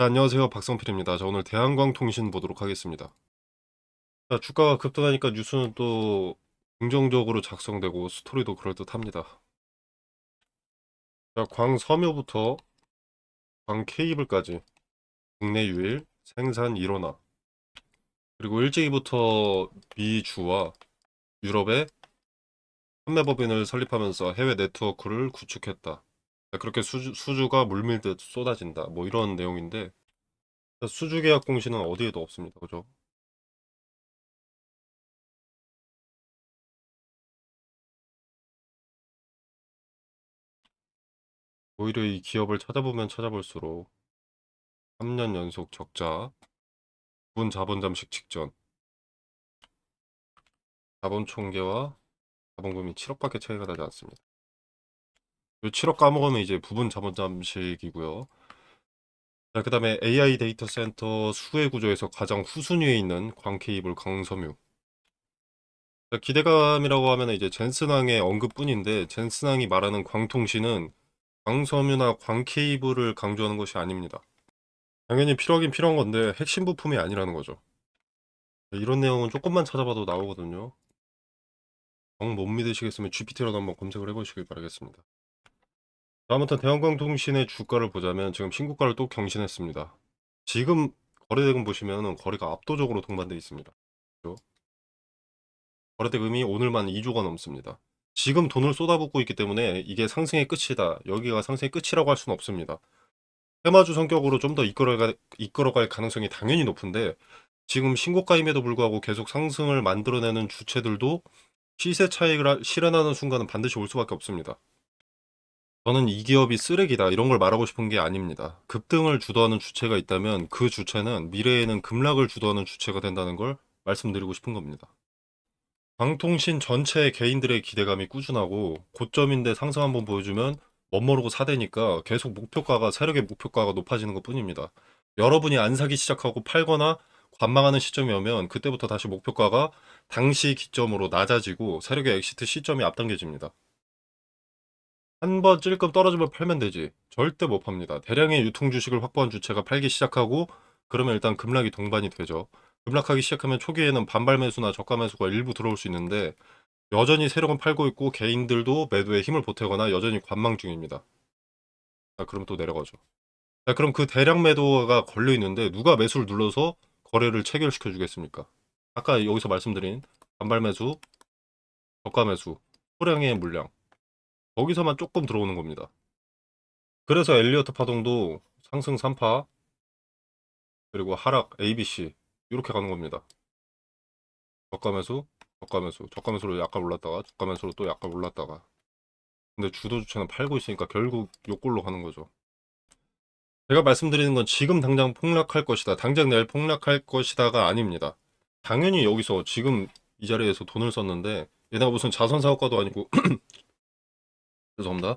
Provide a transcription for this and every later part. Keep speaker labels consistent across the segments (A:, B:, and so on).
A: 자, 안녕하세요. 박성필입니다. 자, 오늘 대한광통신 보도록 하겠습니다. 자, 주가가 급등하니까 뉴스는 또 긍정적으로 작성되고 스토리도 그럴듯합니다. 자, 광섬유부터 광케이블까지 국내 유일 생산 일원화. 그리고 일찍이부터 미주와 유럽에 판매법인을 설립하면서 해외 네트워크를 구축했다. 자, 그렇게 수주가 물밀듯 쏟아진다. 뭐 이런 내용인데, 자, 수주 계약 공시는 어디에도 없습니다. 그죠? 오히려 이 기업을 찾아보면 찾아볼수록 3년 연속 적자, 분 자본 잠식 직전, 자본 총계와 자본금이 7억밖에 차이가 나지 않습니다. 이 7억 까먹으면 이제 부분 자본 잠식이고요. 자, 그다음에 AI 데이터 센터 수혜 구조에서 가장 후순위에 있는 광케이블 광섬유. 자, 기대감이라고 하면 이제 젠슨왕의 언급뿐인데 젠슨왕이 말하는 광통신은 광섬유나 광케이블을 강조하는 것이 아닙니다. 당연히 필요하긴 필요한 건데 핵심 부품이 아니라는 거죠. 이런 내용은 조금만 찾아봐도 나오거든요. 정 못 믿으시겠으면 GPT로도 한번 검색을 해보시길 바라겠습니다. 아무튼 대한광통신의 주가를 보자면 지금 신고가를 또 경신했습니다. 지금 거래대금 보시면 거래가 압도적으로 동반되어 있습니다. 그죠? 거래대금이 오늘만 2조가 넘습니다. 지금 돈을 쏟아붓고 있기 때문에 이게 상승의 끝이다. 여기가 상승의 끝이라고 할 수는 없습니다. 테마주 성격으로 좀 더 이끌어갈 가능성이 당연히 높은데 지금 신고가임에도 불구하고 계속 상승을 만들어내는 주체들도 시세 차익을 실현하는 순간은 반드시 올 수밖에 없습니다. 저는 이 기업이 쓰레기다 이런 걸 말하고 싶은 게 아닙니다. 급등을 주도하는 주체가 있다면 그 주체는 미래에는 급락을 주도하는 주체가 된다는 걸 말씀드리고 싶은 겁니다. 방통신 전체 개인들의 기대감이 꾸준하고 고점인데 상승 한번 보여주면 멋모르고 사대니까 계속 목표가가 세력의 목표가가 높아지는 것뿐입니다. 여러분이 안 사기 시작하고 팔거나 관망하는 시점이 오면 그때부터 다시 목표가가 당시 기점으로 낮아지고 세력의 엑시트 시점이 앞당겨집니다. 한 번 찔끔 떨어지면 팔면 되지. 절대 못 팝니다. 대량의 유통 주식을 확보한 주체가 팔기 시작하고 그러면 일단 급락이 동반이 되죠. 급락하기 시작하면 초기에는 반발 매수나 저가 매수가 일부 들어올 수 있는데 여전히 세력은 팔고 있고 개인들도 매도에 힘을 보태거나 여전히 관망 중입니다. 자, 그럼 또 내려가죠. 자, 그럼 그 대량 매도가 걸려 있는데 누가 매수를 눌러서 거래를 체결시켜 주겠습니까? 아까 여기서 말씀드린 반발 매수, 저가 매수, 소량의 물량 거기서만 조금 들어오는 겁니다. 그래서 엘리어트 파동도 상승 3파 그리고 하락 ABC 이렇게 가는 겁니다. 저가 매수, 저가 매수, 저가 매수로 약간 올랐다가 저가 매수로 또 약간 올랐다가 근데 주도 주체는 팔고 있으니까 결국 요꼴로 가는 거죠. 제가 말씀드리는 건 지금 당장 폭락할 것이다. 당장 내일 폭락할 것이다가 아닙니다. 당연히 여기서 지금 이 자리에서 돈을 썼는데 얘네가 무슨 자선 사업가도 아니고 죄송합니다.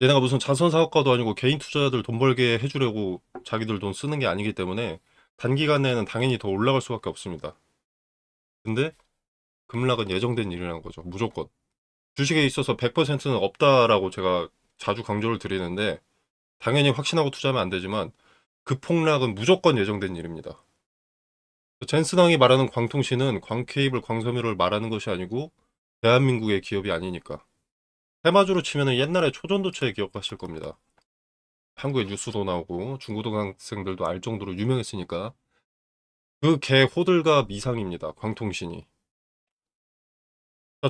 A: 얘네가 무슨 자선 사업가도 아니고 개인 투자자들 돈 벌게 해주려고 자기들 돈 쓰는 게 아니기 때문에 단기간에는 당연히 더 올라갈 수밖에 없습니다. 근데 급락은 예정된 일이라는 거죠. 무조건. 주식에 있어서 100%는 없다라고 제가 자주 강조를 드리는데 당연히 확신하고 투자하면 안 되지만 그 폭락은 무조건 예정된 일입니다. 젠슨왕이 말하는 광통신은 광케이블 광섬유를 말하는 것이 아니고 대한민국의 기업이 아니니까. 테마주로 치면은 옛날에 초전도체 기억하실 겁니다. 한국에 뉴스도 나오고 중고등학생들도 알 정도로 유명했으니까 그 개 호들갑 이상입니다. 광통신이.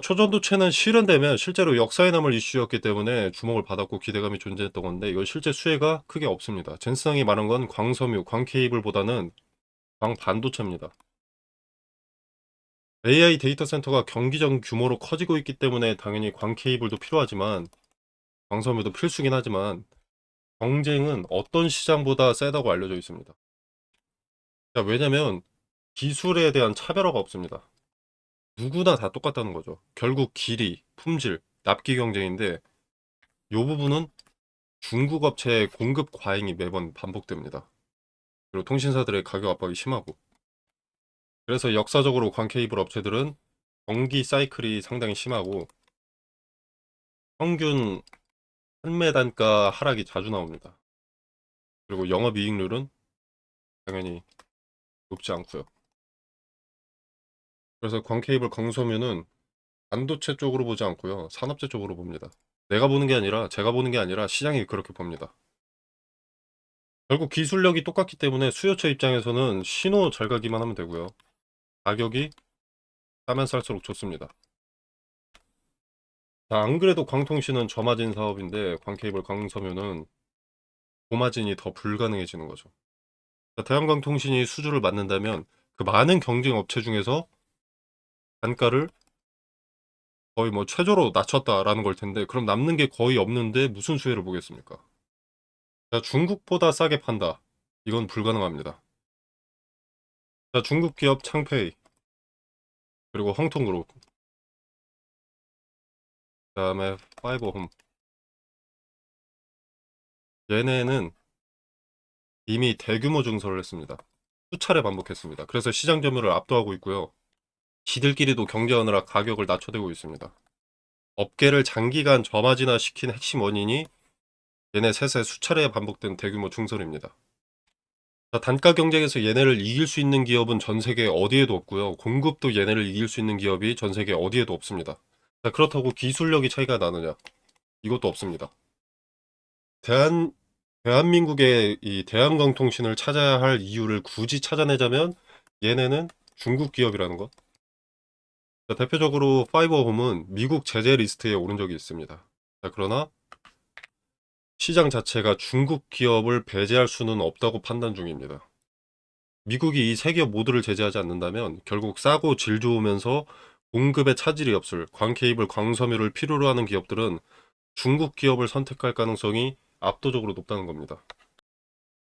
A: 초전도체는 실현되면 실제로 역사에 남을 이슈였기 때문에 주목을 받았고 기대감이 존재했던 건데 이건 실제 수혜가 크게 없습니다. 젠슨왕이 말한 건 광섬유, 광케이블보다는 광반도체입니다. AI 데이터 센터가 경기적 규모로 커지고 있기 때문에 당연히 광케이블도 필요하지만 광섬유도 필수긴 하지만 경쟁은 어떤 시장보다 세다고 알려져 있습니다. 자, 왜냐면 기술에 대한 차별화가 없습니다. 누구나 다 똑같다는 거죠. 결국 길이, 품질, 납기 경쟁인데 이 부분은 중국 업체의 공급 과잉이 매번 반복됩니다. 그리고 통신사들의 가격 압박이 심하고 그래서 역사적으로 광케이블 업체들은 경기 사이클이 상당히 심하고 평균 판매 단가 하락이 자주 나옵니다. 그리고 영업이익률은 당연히 높지 않고요. 그래서 광케이블 광섬유는 반도체 쪽으로 보지 않고요. 산업재 쪽으로 봅니다. 제가 보는 게 아니라 시장이 그렇게 봅니다. 결국 기술력이 똑같기 때문에 수요처 입장에서는 신호 잘 가기만 하면 되고요. 가격이 싸면 쌀수록 좋습니다. 자, 안 그래도 광통신은 저마진 사업인데 광케이블 광섬유는 고마진이 더 불가능해지는 거죠. 자, 대한광통신이 수주를 맡는다면 그 많은 경쟁 업체 중에서 단가를 거의 뭐 최저로 낮췄다라는 걸 텐데 그럼 남는 게 거의 없는데 무슨 수혜를 보겠습니까? 자, 중국보다 싸게 판다. 이건 불가능합니다. 자, 중국 기업 창페이 그리고 홍통그룹 그다음에 파이버홈 얘네는 이미 대규모 증설을 했습니다. 수차례 반복했습니다. 그래서 시장 점유율을 압도하고 있고요. 지들끼리도 경쟁하느라 가격을 낮춰대고 있습니다. 업계를 장기간 저마진화 시킨 핵심 원인이 얘네 셋의 수차례 반복된 대규모 증설입니다. 자, 단가 경쟁에서 얘네를 이길 수 있는 기업은 전 세계 어디에도 없고요. 공급도 얘네를 이길 수 있는 기업이 전 세계 어디에도 없습니다. 자, 그렇다고 기술력이 차이가 나느냐? 이것도 없습니다. 대한 대한민국의 이 대한광통신을 찾아야 할 이유를 굳이 찾아내자면 얘네는 중국 기업이라는 것. 자, 대표적으로 파이버홈은 미국 제재 리스트에 오른 적이 있습니다. 자, 그러나 시장 자체가 중국 기업을 배제할 수는 없다고 판단 중입니다. 미국이 이 세 기업 모두를 제재하지 않는다면 결국 싸고 질 좋으면서 공급에 차질이 없을 광케이블, 광섬유를 필요로 하는 기업들은 중국 기업을 선택할 가능성이 압도적으로 높다는 겁니다.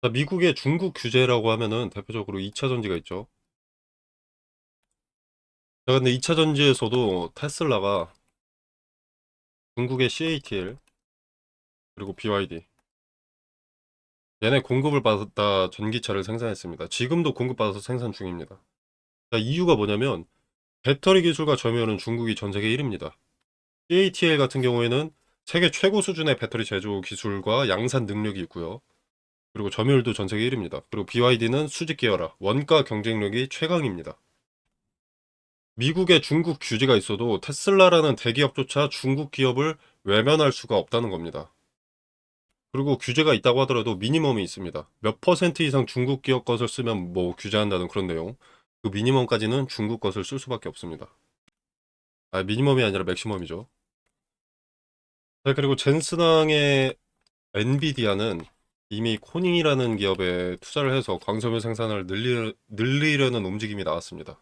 A: 자, 미국의 중국 규제라고 하면은 대표적으로 2차 전지가 있죠. 자, 근데 2차 전지에서도 테슬라가 중국의 CATL 그리고 BYD 얘네 공급을 받아 전기차를 생산했습니다. 지금도 공급받아서 생산 중입니다. 자, 이유가 뭐냐면 배터리 기술과 점유율은 중국이 전 세계 1위입니다. CATL 같은 경우에는 세계 최고 수준의 배터리 제조 기술과 양산 능력이 있고요. 그리고 점유율도 전 세계 1위입니다. 그리고 BYD는 수직 계열화, 원가 경쟁력이 최강입니다. 미국에 중국 규제가 있어도 테슬라라는 대기업조차 중국 기업을 외면할 수가 없다는 겁니다. 그리고 규제가 있다고 하더라도 미니멈이 있습니다. 몇 퍼센트 이상 중국 기업 것을 쓰면 뭐 규제한다는 그런 내용. 그 미니멈까지는 중국 것을 쓸 수밖에 없습니다. 아, 미니멈이 아니라 맥시멈이죠. 네, 그리고 젠슨항의 엔비디아는 이미 코닝이라는 기업에 투자를 해서 광섬유 생산을 늘리려는 움직임이 나왔습니다.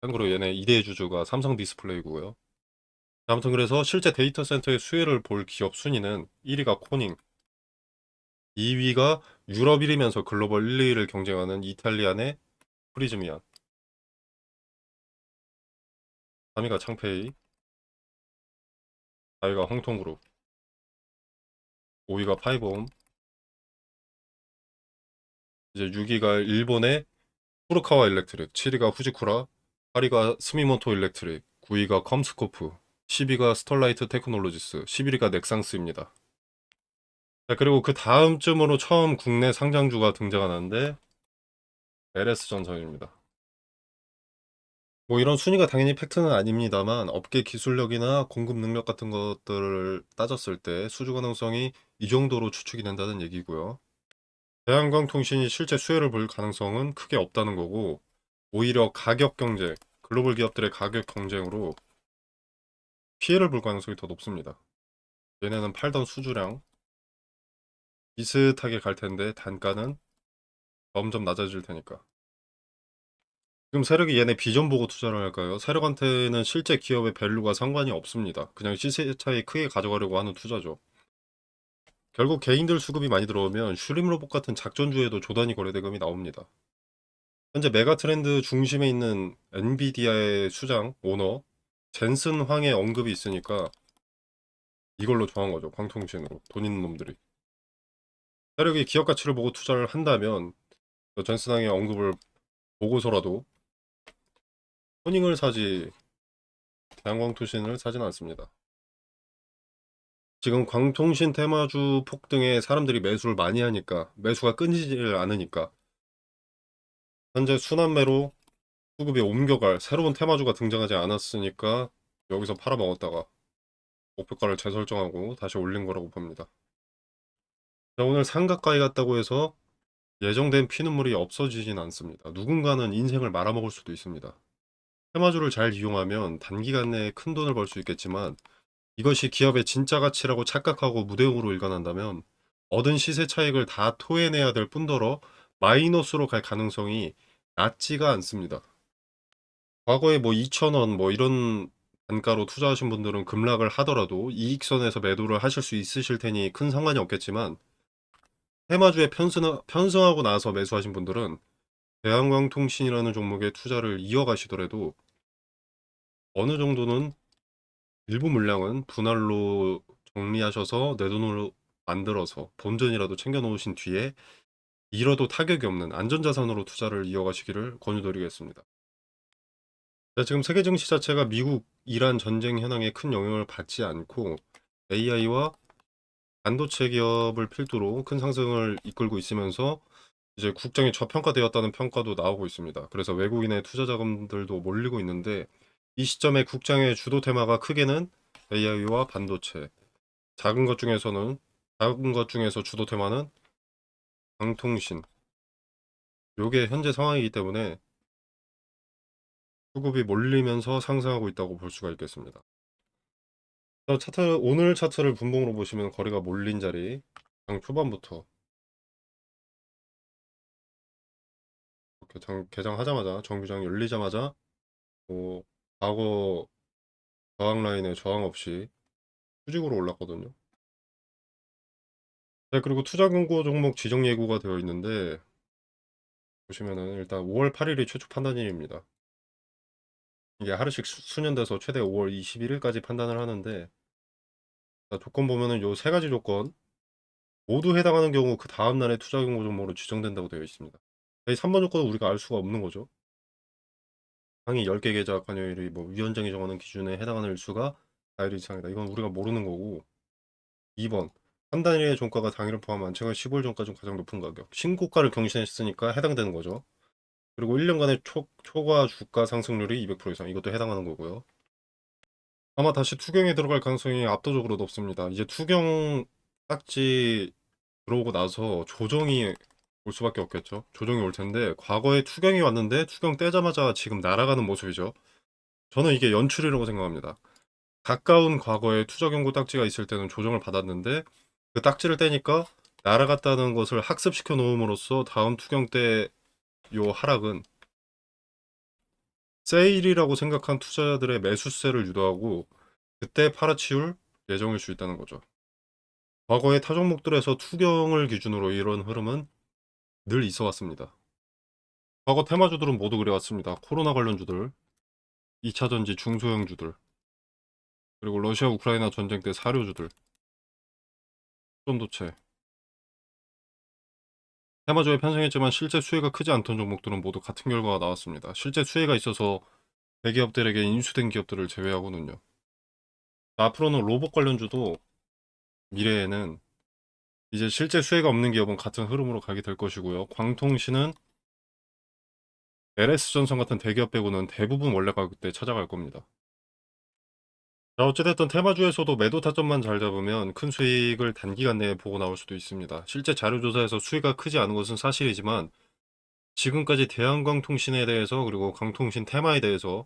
A: 참고로 얘네 2대 주주가 삼성 디스플레이고요. 아무튼 그래서 실제 데이터 센터의 수혜를 볼 기업 순위는 1위가 코닝, 2위가 유럽 1위면서 글로벌 1, 2위를 경쟁하는 이탈리안의 프리즈미안, 3위가 창페이, 4위가 홍통그룹, 5위가 파이브홈, 이제 6위가 일본의 후르카와 일렉트릭, 7위가 후지쿠라, 8위가 스미모토 일렉트릭, 9위가 컴스코프, 10위가 스털라이트 테크놀로지스, 11위가 넥상스입니다. 자, 그리고 그 다음쯤으로 처음 국내 상장주가 등장하는데 LS전성입니다. 뭐 이런 순위가 당연히 팩트는 아닙니다만 업계 기술력이나 공급 능력 같은 것들을 따졌을 때 수주 가능성이 이 정도로 추측이 된다는 얘기고요. 대한광통신이 실제 수혜를 볼 가능성은 크게 없다는 거고 오히려 가격 경쟁, 글로벌 기업들의 가격 경쟁으로 피해를 볼 가능성이 더 높습니다. 얘네는 팔던 수주량 비슷하게 갈 텐데 단가는 점점 낮아질 테니까. 지금 세력이 얘네 비전 보고 투자를 할까요? 세력한테는 실제 기업의 밸류가 상관이 없습니다. 그냥 시세 차이 크게 가져가려고 하는 투자죠. 결국 개인들 수급이 많이 들어오면 슈림 로봇 같은 작전주에도 조단위 거래 대금이 나옵니다. 현재 메가 트렌드 중심에 있는 엔비디아의 수장 오너 젠슨 황의 언급이 있으니까 이걸로 정한 거죠. 광통신으로 돈 있는 놈들이. 세력이 기업 가치를 보고 투자를 한다면 젠슨 황의 언급을 보고서라도 토닝을 사지 대한광통신을 사진 않습니다. 지금 광통신 테마주 폭등에 사람들이 매수를 많이 하니까 매수가 끊이질 않으니까 현재 순환매로 수급이 옮겨갈 새로운 테마주가 등장하지 않았으니까 여기서 팔아먹었다가 목표가를 재설정하고 다시 올린 거라고 봅니다. 자, 오늘 상가가에 갔다고 해서 예정된 피눈물이 없어지진 않습니다. 누군가는 인생을 말아먹을 수도 있습니다. 테마주를 잘 이용하면 단기간 내에 큰 돈을 벌 수 있겠지만 이것이 기업의 진짜 가치라고 착각하고 무대응으로 일관한다면 얻은 시세 차익을 다 토해내야 될 뿐더러 마이너스로 갈 가능성이 낮지가 않습니다. 과거에 뭐 2,000원 뭐 이런 단가로 투자하신 분들은 급락을 하더라도 이익선에서 매도를 하실 수 있으실 테니 큰 상관이 없겠지만 테마주에 편승하고 나서 매수하신 분들은 대한광통신이라는 종목에 투자를 이어가시더라도 어느 정도는 일부 물량은 분할로 정리하셔서 내 돈으로 만들어서 본전이라도 챙겨 놓으신 뒤에 잃어도 타격이 없는 안전자산으로 투자를 이어가시기를 권유드리겠습니다. 자, 지금 세계 증시 자체가 미국, 이란 전쟁 현황에 큰 영향을 받지 않고 AI와 반도체 기업을 필두로 큰 상승을 이끌고 있으면서 이제 국장이 저평가되었다는 평가도 나오고 있습니다. 그래서 외국인의 투자 자금들도 몰리고 있는데 이 시점에 국장의 주도 테마가 크게는 AI와 반도체, 작은 것 중에서 주도 테마는 방통신. 요게 현재 상황이기 때문에 수급이 몰리면서 상승하고 있다고 볼 수가 있겠습니다. 자, 오늘 차트를 분봉으로 보시면 거래가 몰린 자리 장 초반부터 이렇게 개장하자마자 정규장 열리자마자 뭐 과거 저항 라인에 저항 없이 수직으로 올랐거든요. 네, 그리고 투자 금고 종목 지정 예고가 되어 있는데 보시면은 일단 5월 8일이 최초 판단일입니다. 이게 하루씩 수년돼서 최대 5월 21일까지 판단을 하는데 조건 보면은 요 세 가지 조건 모두 해당하는 경우 그 다음 날에 투자 경고 종목으로 지정된다고 되어 있습니다. 이 3번 조건은 우리가 알 수가 없는 거죠. 상위 10개 계좌 관여율이 뭐 위원장이 정하는 기준에 해당하는 일수가 4일 이상이다. 이건 우리가 모르는 거고 2번 한 단위의 종가가 당일을 포함한 최근 15일 종가 중 가장 높은 가격 신고가를 경신했으니까 해당되는 거죠. 그리고 1년간의 초과 주가 상승률이 200% 이상 이것도 해당하는 거고요. 아마 다시 투경에 들어갈 가능성이 압도적으로 높습니다. 이제 투경 딱지 들어오고 나서 조정이 올 수밖에 없겠죠. 조정이 올 텐데 과거에 투경이 왔는데 투경 떼자마자 지금 날아가는 모습이죠. 저는 이게 연출이라고 생각합니다. 가까운 과거에 투자 경고 딱지가 있을 때는 조정을 받았는데 그 딱지를 떼니까 날아갔다는 것을 학습시켜 놓음으로써 다음 투경 때 요 하락은 세일이라고 생각한 투자자들의 매수세를 유도하고 그때 팔아치울 예정일 수 있다는 거죠. 과거의 타 종목들에서 투경을 기준으로 이런 흐름은 늘 있어 왔습니다. 과거 테마주들은 모두 그래왔습니다. 코로나 관련주들, 2차전지 중소형주들, 그리고 러시아 우크라이나 전쟁 때 사료주들, 전도체. 테마주에 편성했지만 실제 수혜가 크지 않던 종목들은 모두 같은 결과가 나왔습니다. 실제 수혜가 있어서 대기업들에게 인수된 기업들을 제외하고는요. 앞으로는 로봇 관련주도 미래에는 이제 실제 수혜가 없는 기업은 같은 흐름으로 가게 될 것이고요. 광통신은 LS전선 같은 대기업 빼고는 대부분 원래 가격대에 찾아갈 겁니다. 자, 어찌됐든 테마주에서도 매도 타점만 잘 잡으면 큰 수익을 단기간 내에 보고 나올 수도 있습니다. 실제 자료조사에서 수익이 크지 않은 것은 사실이지만 지금까지 대한광통신에 대해서 그리고 광통신 테마에 대해서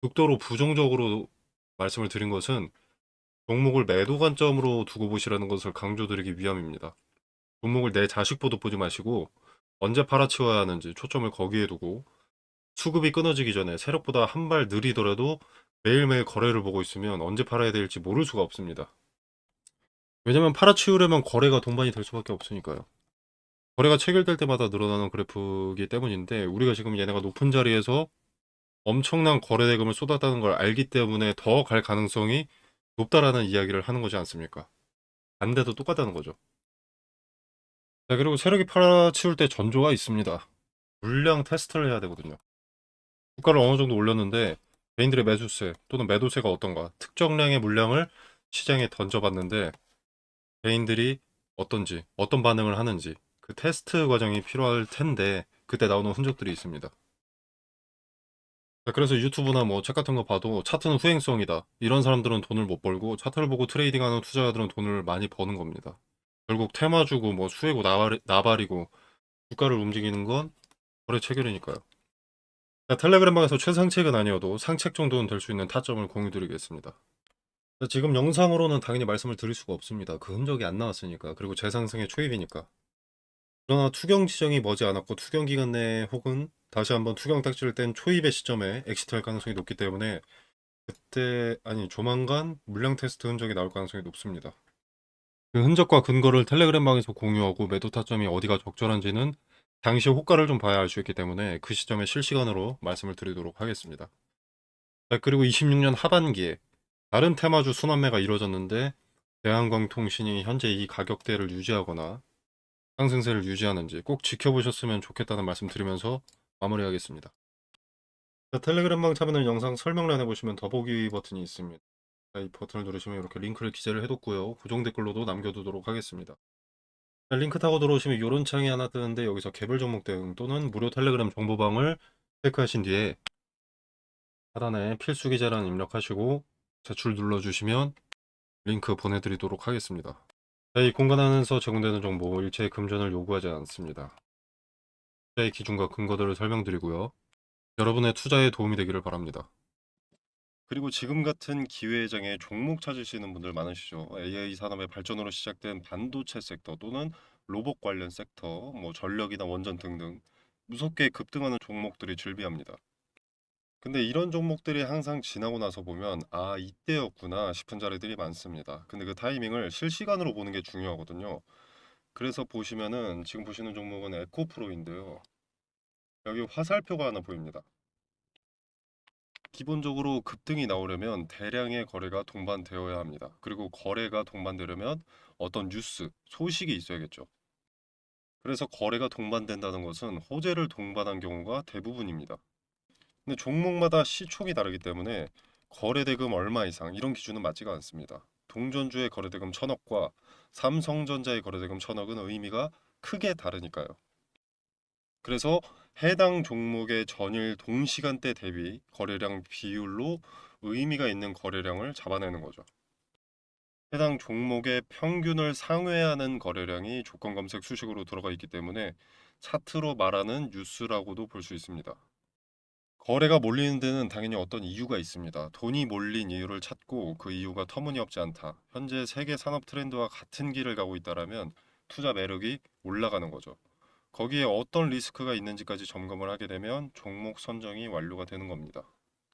A: 극도로 부정적으로 말씀을 드린 것은 종목을 매도 관점으로 두고 보시라는 것을 강조드리기 위함입니다. 종목을 내 자식 보듯 보지 마시고 언제 팔아치워야 하는지 초점을 거기에 두고 수급이 끊어지기 전에 세력보다 한 발 느리더라도 매일매일 거래를 보고 있으면 언제 팔아야 될지 모를 수가 없습니다. 왜냐면 팔아치우려면 거래가 동반이 될 수밖에 없으니까요. 거래가 체결될 때마다 늘어나는 그래프이기 때문인데 우리가 지금 얘네가 높은 자리에서 엄청난 거래 대금을 쏟았다는 걸 알기 때문에 더 갈 가능성이 높다라는 이야기를 하는 거지 않습니까? 반대도 똑같다는 거죠. 자, 그리고 세력이 팔아치울 때 전조가 있습니다. 물량 테스트를 해야 되거든요. 주가를 어느 정도 올렸는데 개인들의 매수세 또는 매도세가 어떤가 특정량의 물량을 시장에 던져봤는데 개인들이 어떤지 어떤 반응을 하는지 그 테스트 과정이 필요할 텐데 그때 나오는 흔적들이 있습니다. 자, 그래서 유튜브나 뭐 책 같은 거 봐도 차트는 후행성이다. 이런 사람들은 돈을 못 벌고 차트를 보고 트레이딩하는 투자자들은 돈을 많이 버는 겁니다. 결국 테마주고 뭐 수혜고 나발이고 주가를 움직이는 건 거래 체결이니까요. 자, 텔레그램 방에서 최상책은 아니어도 상책 정도는 될 수 있는 타점을 공유드리겠습니다. 자, 지금 영상으로는 당연히 말씀을 드릴 수가 없습니다. 그 흔적이 안 나왔으니까. 그리고 재상승의 초입이니까. 그러나 투경 지정이 머지않았고 투경 기간 내에 혹은 다시 한번 투경 딱지를 뗀 초입의 시점에 엑시트할 가능성이 높기 때문에 그때 아니 조만간 물량 테스트 흔적이 나올 가능성이 높습니다. 그 흔적과 근거를 텔레그램 방에서 공유하고 매도 타점이 어디가 적절한지는 당시 호가를 좀 봐야 알 수 있기 때문에 그 시점에 실시간으로 말씀을 드리도록 하겠습니다. 자, 그리고 26년 하반기에 다른 테마주 순환매가 이루어졌는데 대한광통신이 현재 이 가격대를 유지하거나 상승세를 유지하는지 꼭 지켜보셨으면 좋겠다는 말씀 드리면서 마무리하겠습니다. 자, 텔레그램방 참여는 영상 설명란에 보시면 더보기 버튼이 있습니다. 자, 이 버튼을 누르시면 이렇게 링크를 기재를 해뒀고요. 고정 댓글로도 남겨두도록 하겠습니다. 자, 링크 타고 들어오시면 이런 창이 하나 뜨는데 여기서 개별 종목 대응 또는 무료 텔레그램 정보방을 체크하신 뒤에 하단에 필수 계좌란 입력하시고 제출 눌러주시면 링크 보내드리도록 하겠습니다. 자, 이 공간 안에서 제공되는 정보 일체의 금전을 요구하지 않습니다. 투자의 기준과 근거들을 설명드리고요. 여러분의 투자에 도움이 되기를 바랍니다. 그리고 지금 같은 기회장에 종목 찾으시는 분들 많으시죠. AI 산업의 발전으로 시작된 반도체 섹터 또는 로봇 관련 섹터, 뭐 전력이나 원전 등등 무섭게 급등하는 종목들이 즐비합니다. 근데 이런 종목들이 항상 지나고 나서 보면 아, 이때였구나 싶은 자리들이 많습니다. 근데 그 타이밍을 실시간으로 보는 게 중요하거든요. 그래서 보시면은 지금 보시는 종목은 에코프로인데요. 여기 화살표가 하나 보입니다. 기본적으로 급등이 나오려면 대량의 거래가 동반되어야 합니다. 그리고 거래가 동반되려면 어떤 뉴스, 소식이 있어야겠죠. 그래서 거래가 동반된다는 것은 호재를 동반한 경우가 대부분입니다. 근데 종목마다 시총이 다르기 때문에 거래대금 얼마 이상 이런 기준은 맞지가 않습니다. 동전주의 거래대금 1000억과 삼성전자의 거래대금 1000억은 의미가 크게 다르니까요. 그래서 해당 종목의 전일 동시간대 대비 거래량 비율로 의미가 있는 거래량을 잡아내는 거죠. 해당 종목의 평균을 상회하는 거래량이 조건 검색 수식으로 들어가 있기 때문에 차트로 말하는 뉴스라고도 볼 수 있습니다. 거래가 몰리는 데는 당연히 어떤 이유가 있습니다. 돈이 몰린 이유를 찾고 그 이유가 터무니없지 않다. 현재 세계 산업 트렌드와 같은 길을 가고 있다라면 투자 매력이 올라가는 거죠. 거기에 어떤 리스크가 있는지까지 점검을 하게 되면 종목 선정이 완료가 되는 겁니다.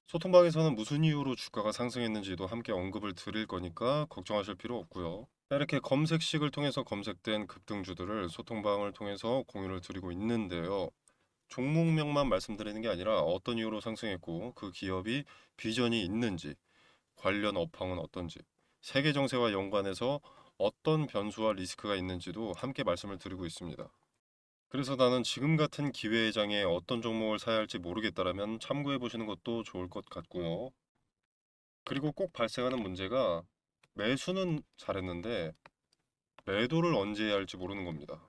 A: 소통방에서는 무슨 이유로 주가가 상승했는지도 함께 언급을 드릴 거니까 걱정하실 필요 없고요. 이렇게 검색식을 통해서 검색된 급등주들을 소통방을 통해서 공유를 드리고 있는데요. 종목명만 말씀드리는 게 아니라 어떤 이유로 상승했고 그 기업이 비전이 있는지, 관련 업황은 어떤지, 세계 정세와 연관해서 어떤 변수와 리스크가 있는지도 함께 말씀을 드리고 있습니다. 그래서 나는 지금 같은 기회의 장에 어떤 종목을 사야 할지 모르겠다라면 참고해 보시는 것도 좋을 것 같고요. 그리고 꼭 발생하는 문제가 매수는 잘했는데 매도를 언제 해야 할지 모르는 겁니다.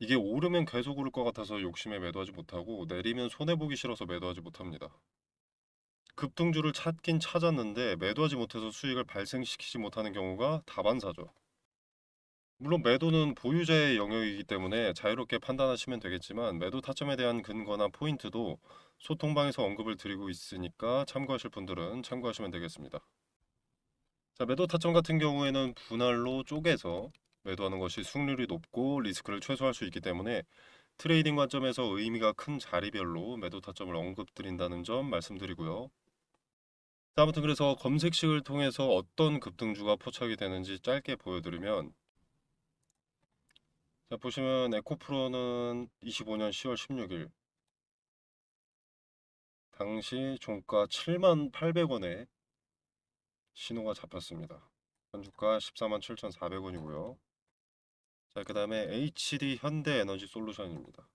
A: 이게 오르면 계속 오를 것 같아서 욕심에 매도하지 못하고 내리면 손해보기 싫어서 매도하지 못합니다. 급등주를 찾긴 찾았는데 매도하지 못해서 수익을 발생시키지 못하는 경우가 다반사죠. 물론 매도는 보유자의 영역이기 때문에 자유롭게 판단하시면 되겠지만 매도 타점에 대한 근거나 포인트도 소통방에서 언급을 드리고 있으니까 참고하실 분들은 참고하시면 되겠습니다. 자, 매도 타점 같은 경우에는 분할로 쪼개서 매도하는 것이 수익률이 높고 리스크를 최소화할 수 있기 때문에 트레이딩 관점에서 의미가 큰 자리별로 매도 타점을 언급드린다는 점 말씀드리고요. 자, 아무튼 그래서 검색식을 통해서 어떤 급등주가 포착이 되는지 짧게 보여드리면 자, 보시면 에코프로는 25년 10월 16일 당시 종가 7만 800원에 신호가 잡혔습니다. 현주가 14만 7,400원이고요. 자, 그 다음에 HD 현대에너지 솔루션입니다.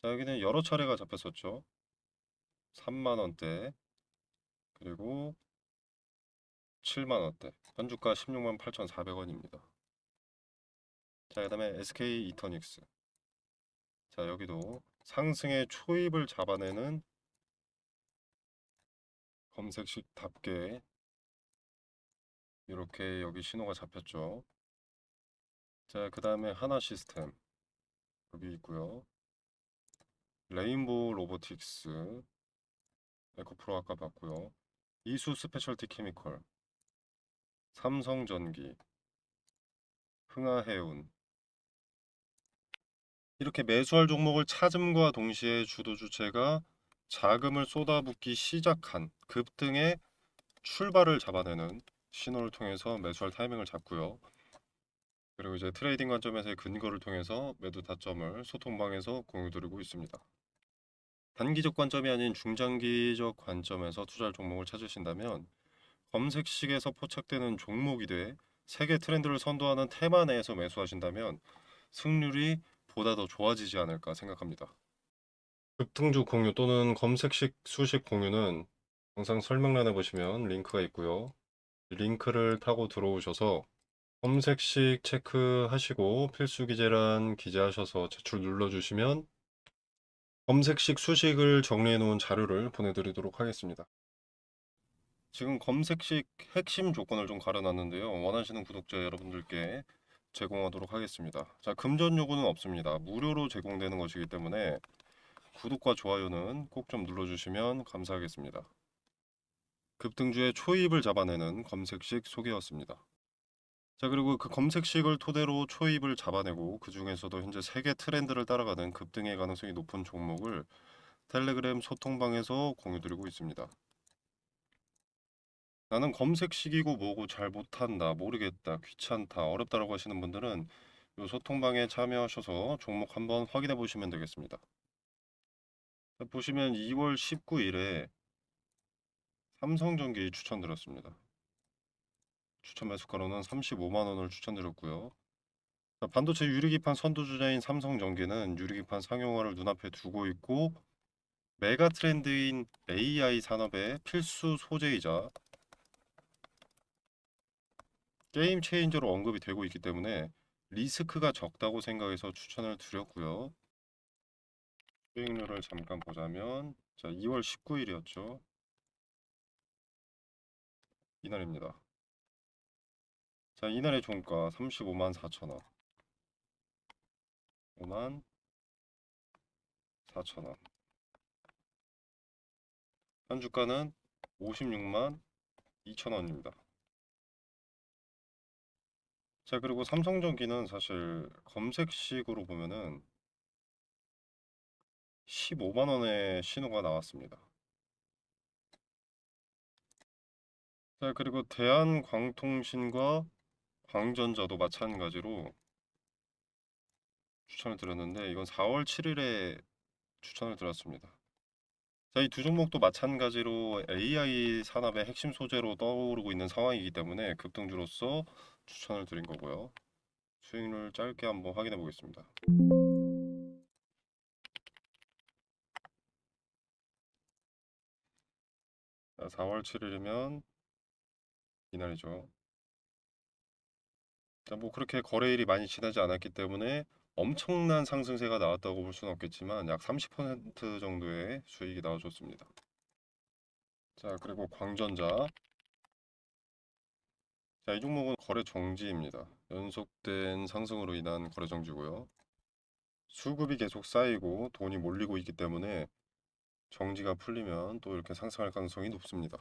A: 자, 여기는 여러 차례가 잡혔었죠. 3만 원대 그리고 7만 원대 현주가 16만 8,400원입니다. 자, 그 다음에 SK 이터닉스 자, 여기도 상승의 초입을 잡아내는 검색식답게 이렇게 여기 신호가 잡혔죠. 자, 그 다음에 하나 시스템 여기 있고요. 레인보우 로보틱스, 에코프로 아까 봤고요. 이수 스페셜티 케미컬, 삼성전기, 흥하해운. 이렇게 매수할 종목을 찾음과 동시에 주도 주체가 자금을 쏟아붓기 시작한 급등의 출발을 잡아내는 신호를 통해서 매수할 타이밍을 잡고요. 그리고 이제 트레이딩 관점에서의 근거를 통해서 매도 타점을 소통방에서 공유드리고 있습니다. 단기적 관점이 아닌 중장기적 관점에서 투자할 종목을 찾으신다면 검색식에서 포착되는 종목이 돼 세계 트렌드를 선도하는 테마 내에서 매수하신다면 승률이 보다 더 좋아지지 않을까 생각합니다. 급등주 공유 또는 검색식 수식 공유는 영상 설명란에 보시면 링크가 있고요. 링크를 타고 들어오셔서 검색식 체크하시고 필수 기재란 기재하셔서 제출 눌러주시면 검색식 수식을 정리해 놓은 자료를 보내드리도록 하겠습니다. 지금 검색식 핵심 조건을 좀 가려놨는데요. 원하시는 구독자 여러분들께 제공하도록 하겠습니다. 자, 금전 요구는 없습니다. 무료로 제공되는 것이기 때문에 구독과 좋아요는 꼭 좀 눌러주시면 감사하겠습니다. 급등주의 초입을 잡아내는 검색식 소개였습니다. 자, 그리고 그 검색식을 토대로 초입을 잡아내고 그 중에서도 현재 세계 트렌드를 따라가는 급등의 가능성이 높은 종목을 텔레그램 소통방에서 공유드리고 있습니다. 나는 검색식이고 뭐고 잘 못한다, 모르겠다, 귀찮다, 어렵다라고 하시는 분들은 이 소통방에 참여하셔서 종목 한번 확인해 보시면 되겠습니다. 자, 보시면 2월 19일에 삼성전기 추천드렸습니다. 추천 매수가로는 35만 원을 추천드렸고요. 자, 반도체 유리기판 선두주자인 삼성전기는 유리기판 상용화를 눈앞에 두고 있고 메가 트렌드인 AI 산업의 필수 소재이자 게임 체인저로 언급이 되고 있기 때문에 리스크가 적다고 생각해서 추천을 드렸고요. 수익률을 잠깐 보자면 자, 2월 19일이었죠. 이날입니다. 자, 이날의 종가 35만 4천 원. 5만 4천 원. 현 주가는 56만 2천 원입니다. 자, 그리고 삼성전기는 사실 검색식으로 보면은 15만 원의 신호가 나왔습니다. 자, 그리고 대한광통신과 광전자도 마찬가지로 추천을 드렸는데 이건 4월 7일에 추천을 드렸습니다. 자, 이 두 종목도 마찬가지로 AI 산업의 핵심 소재로 떠오르고 있는 상황이기 때문에 급등주로서 추천을 드린 거고요. 수익률 짧게 한번 확인해 보겠습니다. 자, 4월 7일이면 이날이죠. 자, 뭐 그렇게 거래일이 많이 지나지 않았기 때문에 엄청난 상승세가 나왔다고 볼 수는 없겠지만 약 30% 정도의 수익이 나와줬습니다. 자, 그리고 광전자. 자, 이 종목은 거래 정지입니다. 연속된 상승으로 인한 거래 정지고요. 수급이 계속 쌓이고 돈이 몰리고 있기 때문에 정지가 풀리면 또 이렇게 상승할 가능성이 높습니다.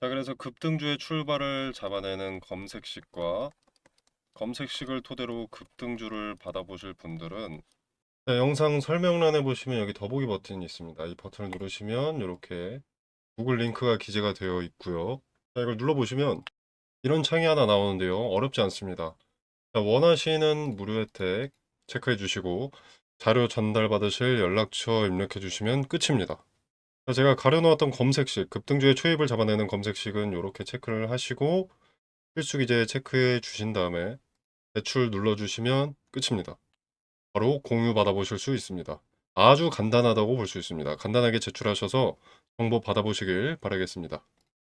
A: 자, 그래서 급등주의 출발을 잡아내는 검색식과 검색식을 토대로 급등주를 받아보실 분들은 자, 영상 설명란에 보시면 여기 더보기 버튼이 있습니다. 이 버튼을 누르시면 이렇게 구글 링크가 기재가 되어 있고요. 자, 이걸 눌러보시면 이런 창이 하나 나오는데요. 어렵지 않습니다. 자, 원하시는 무료 혜택 체크해 주시고 자료 전달 받으실 연락처 입력해 주시면 끝입니다. 자, 제가 가려놓았던 검색식, 급등주의 초입을 잡아내는 검색식은 이렇게 체크를 하시고 필수 기재 체크해 주신 다음에 제출 눌러주시면 끝입니다. 바로 공유 받아보실 수 있습니다. 아주 간단하다고 볼 수 있습니다. 간단하게 제출하셔서 정보 받아보시길 바라겠습니다.